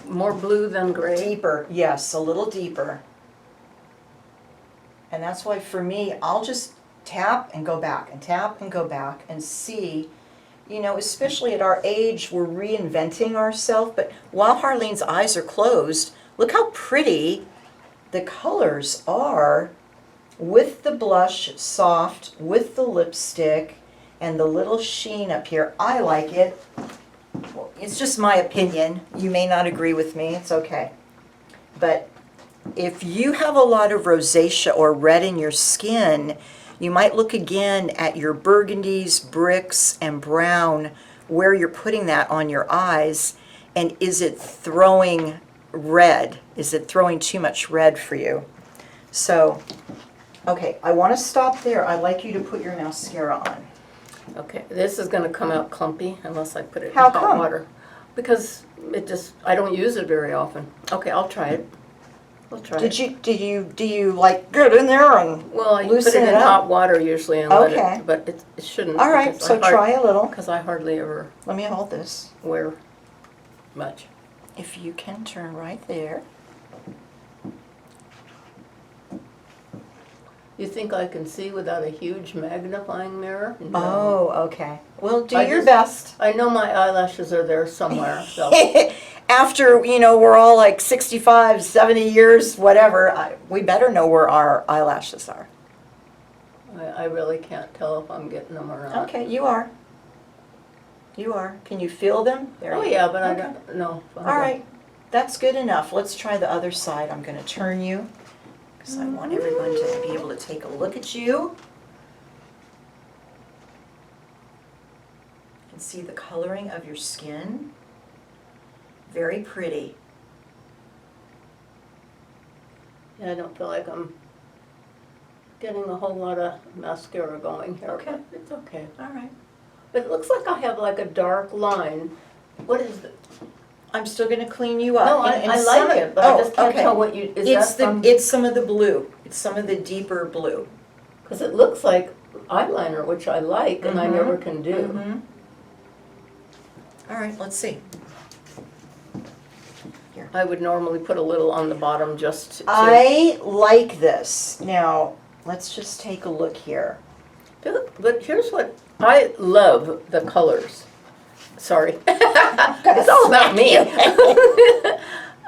more blue than gray? deeper, yes, a little deeper. And that's why for me, I'll just tap and go back and tap and go back and see, you know, especially at our age, we're reinventing ourselves. But while Harlene's eyes are closed, look how pretty the colors are with the blush soft, with the lipstick, and the little sheen up here. I like it. Well, it's just my opinion. You may not agree with me. It's okay. But if you have a lot of rosacea or red in your skin, you might look again at your burgundies, bricks, and brown, where you're putting that on your eyes, and is it throwing red? Is it throwing too much red for you? So, okay, I want to stop there. I'd like you to put your mascara on. Okay, this is going to come out clumpy unless I put it How in hot come? water. Because I don't use it very often. Okay, I'll try it. I'll try it. Do you like get in there and Well, I put loosen it in up? hot water usually and let Okay. it, but it shouldn't. All right, so try a little. Because I hardly ever Let me hold this. wear much. If you can turn right there. You think I can see without a huge magnifying mirror? No. Oh, okay. Well, do I your just- best. I know my eyelashes are there somewhere, so. After, you know, we're all like 65, 70 years, whatever, we better know where our eyelashes are. I really can't tell if I'm getting them or not. Okay, you are. You are. Can you feel them? There Oh you yeah, go. but I Okay. don't know. All right, that's good enough. Let's try the other side. I'm going to turn you because I want everyone to be able to take a look at you and see the coloring of your skin. Very pretty. Yeah, I don't feel like I'm getting a whole lot of mascara going here. Okay. But it's okay. All right. It looks like I have like a dark line. What is it? I'm still going to clean you up. No, And I some like of- it, but I just can't okay. tell what you, is It's that from? it's some of the blue. It's some of the deeper blue. Because it looks like eyeliner, which I like, and I Mhm. never can do. Mhm. All right, let's see. I would normally put a little on the bottom just to. I like this. Now, let's just take a look here. But here's what, I love the colors. Sorry. It's all about me.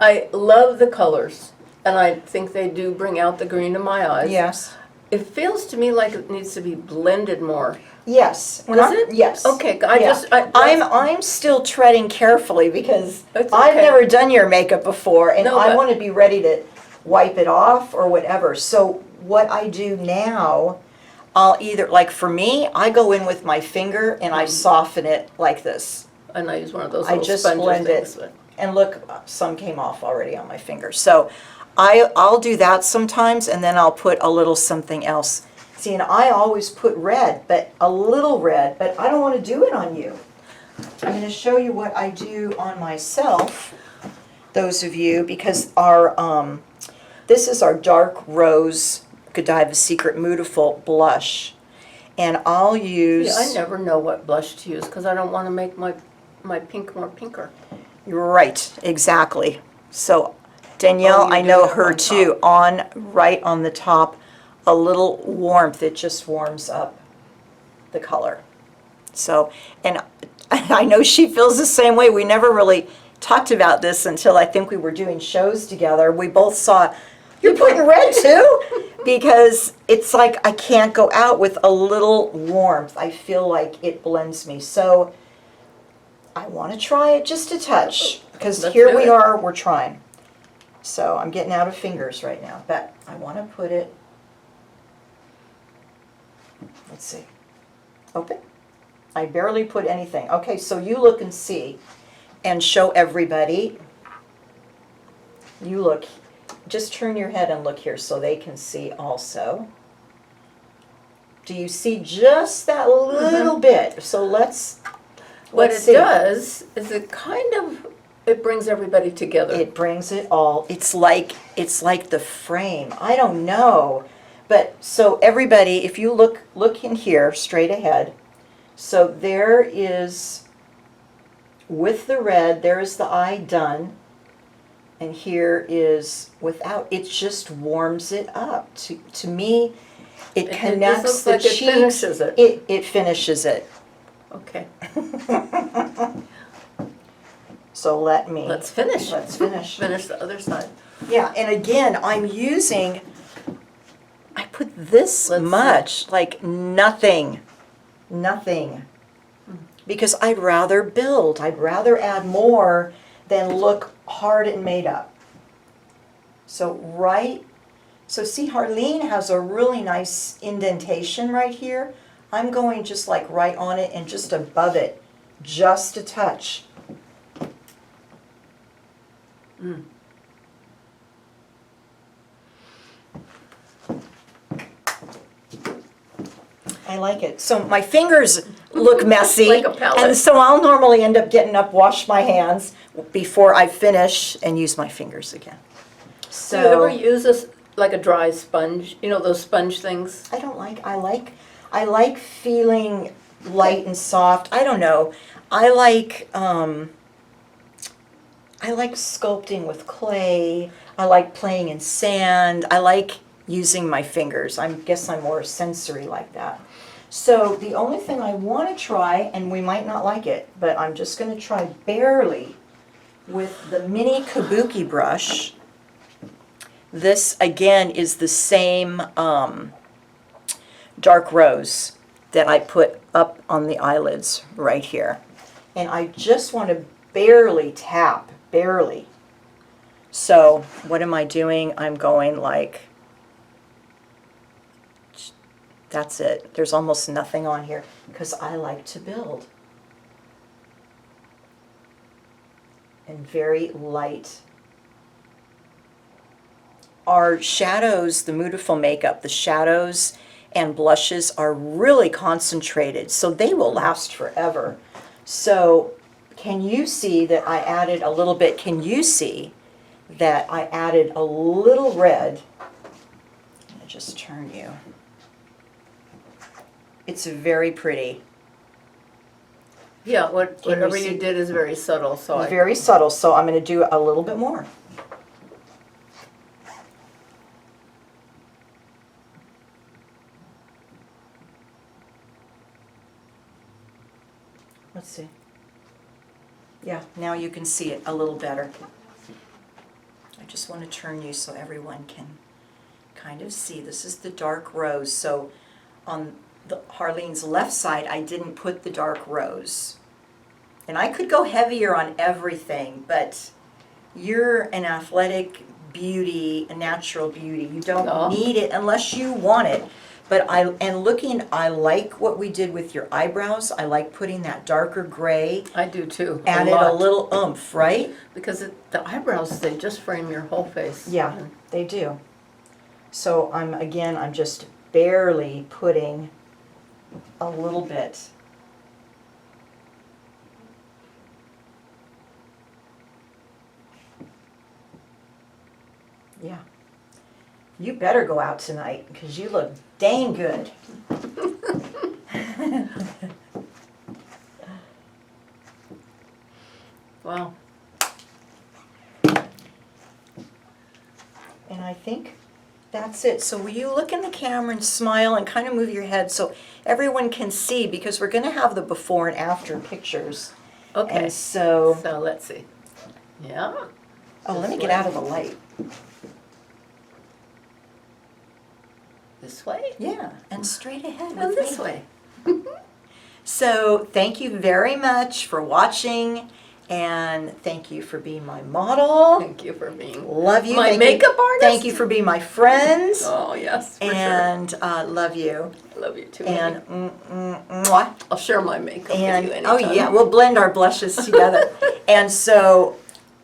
I love the colors, and I think they do bring out the green in my eyes. Yes. It feels to me like it needs to be blended more. Yes. Does it? Yes. Okay, Yeah. I'm still treading carefully because It's I've okay. never done your makeup before, and No, I but- want to be ready to wipe it off or whatever. So what I do now, I'll either, like for me, I go in with my finger and I soften it like this. And I use one of those I little just sponge blend it. things. But And look, some came off already on my finger. So I'll do that sometimes, and then I'll put a little something else. See, and I always put red, but a little red, but I don't want to do it on you. I'm going to show you what I do on myself, those of you, because this is our Dark Rose Godiva Secret Moodiful blush. And I'll use... yeah, I never know what blush to use because I don't want to make my pink more pinker. Right, exactly. So Danielle, Oh, you I do know it her on too, right on the top, a little warmth, it just warms up the color. So, and I know she feels the same way. We never really talked about this until I think we were doing shows together. We both saw, you're putting red too? Because it's like I can't go out with a little warmth. I feel like it blends me. So I want to try it just a touch, because Let's here do we it. are, we're trying. So I'm getting out of fingers right now, but I want to put it, let's see, open. I barely put anything. Okay, so you look and see, and show everybody. You look, just turn your head and look here so they can see also. Do you see just that little bit? So let's What it see. does is it brings everybody together. It brings it all. It's like the frame. I don't know. But so everybody, if you look in here straight ahead. So there is, with the red, there is the eye done. And here is without. It just warms it up. To me, it It connects looks the like it cheeks. finishes it. It finishes it. Okay, So let me. let's finish. Let's finish. Finish the other side. Yeah, and again, I put this Let's see. much, like nothing, because I'd rather build. I'd rather add more than look hard and made up. So see, Harlene has a really nice indentation right here. I'm going just like right on it and just above it, just a touch. I like it. So my fingers look messy, Like a palette. and so I'll normally end up getting up, wash my hands before I finish, and use my fingers again. Do you ever So use this like a dry sponge? You know those sponge things? I like feeling light and soft. I don't know. I like sculpting with clay. I like playing in sand. I like using my fingers. I guess I'm more sensory like that. So the only thing I want to try, and we might not like it, but I'm just going to try barely with the mini Kabuki brush. This, again, is the same dark rose that I put up on the eyelids right here. And I just want to barely tap, barely. So what am I doing? I'm going like, that's it. There's almost nothing on here because I like to build. And very light. Our shadows, the Moodiful makeup, the shadows and blushes are really concentrated, so they will last forever. So can you see that I added a little bit? Can you see that I added a little red? I'll just turn you. It's very pretty. Yeah, whatever you did is very subtle. So It's very subtle, so I'm going to do a little bit more. Let's see. Yeah, now you can see it a little better. I just want to turn you so everyone can kind of see. This is the dark rose. So on Harlene's left side, I didn't put the dark rose. And I could go heavier on everything, but you're an athletic beauty, a natural beauty. You don't need it unless you want it. But I like what we did with your eyebrows. I like putting that darker gray. I do too. Added a little oomph, right? Because the eyebrows, they just frame your whole face. Yeah, they do. So I'm just barely putting a little bit. Yeah. You better go out tonight because you look dang good. Wow. And I think that's it. So will you look in the camera and smile and kind of move your head so everyone can see, because we're going to have the before and after pictures. Okay. And so Let's see. Yeah. Oh, let me get out of the light. This way? Yeah, and straight ahead. No, with this me. way. So thank you very much for watching, and thank you for being my model. Thank you for being Love you. my Thank makeup you. artist. Thank you for being my friends. Oh, yes, for and sure. Love you. I love you too. And mwah. I'll share my makeup And with you anytime. oh yeah, we'll blend our blushes together. And so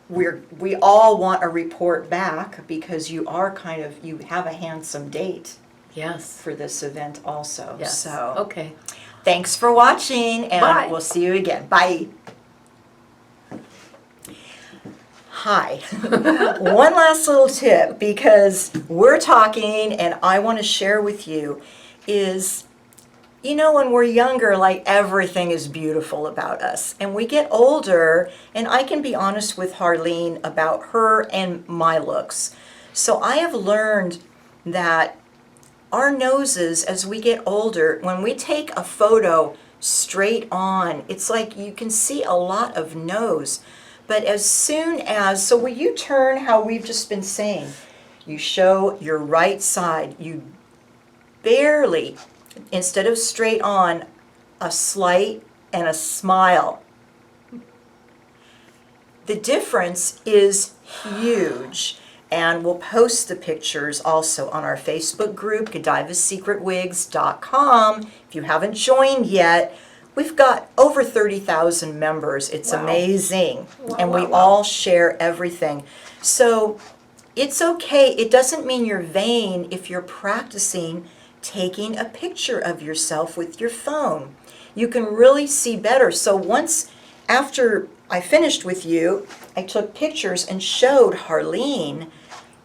we all want a report back because you have a handsome date. Yes. For this event also. Yes. So okay. Thanks for watching, and Bye. We'll see you again. Bye. Hi. One last little tip, because we're talking and I want to share with you is, when we're younger, like, everything is beautiful about us. And we get older, and I can be honest with Harlene about her and my looks. So I have learned that our noses, as we get older, when we take a photo straight on, it's like you can see a lot of nose. But as soon as, so will you turn how we've just been saying? You show your right side, you barely, instead of straight on, a slight and a smile. The difference is huge. And we'll post the pictures also on our Facebook group, GODIVAsecretwigs.com. If you haven't joined yet, we've got over 30,000 members. It's amazing. Wow, and we wow. all share everything. So it's okay. It doesn't mean you're vain if you're practicing taking a picture of yourself with your phone. You can really see better. So after I finished with you, I took pictures and showed Harlene,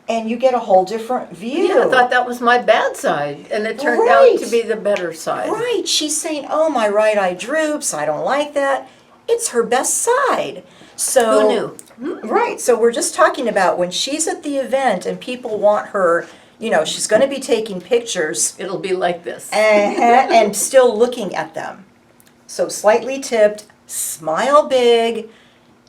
and you get a whole different view. Yeah, I thought that was my bad side, and it turned Right. out to be the better side. Right. She's saying, oh, my right eye droops. I don't like that. It's her best side. So Who knew? Right. So we're just talking about when she's at the event and people want her, you know, she's going to be taking pictures It'll be like this. and still looking at them. So slightly tipped, smile big,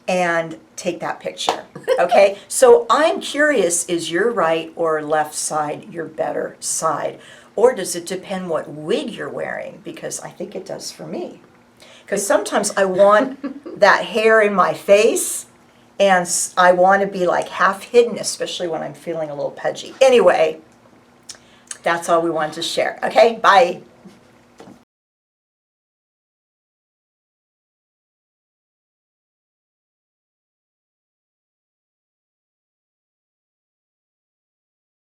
and take that picture. Okay? So I'm curious, is your right or left side your better side? Or does it depend what wig you're wearing? Because I think it does for me. Because sometimes I want that hair in my face, and I want to be like half hidden, especially when I'm feeling a little pudgy. Anyway, that's all we wanted to share. Okay, bye.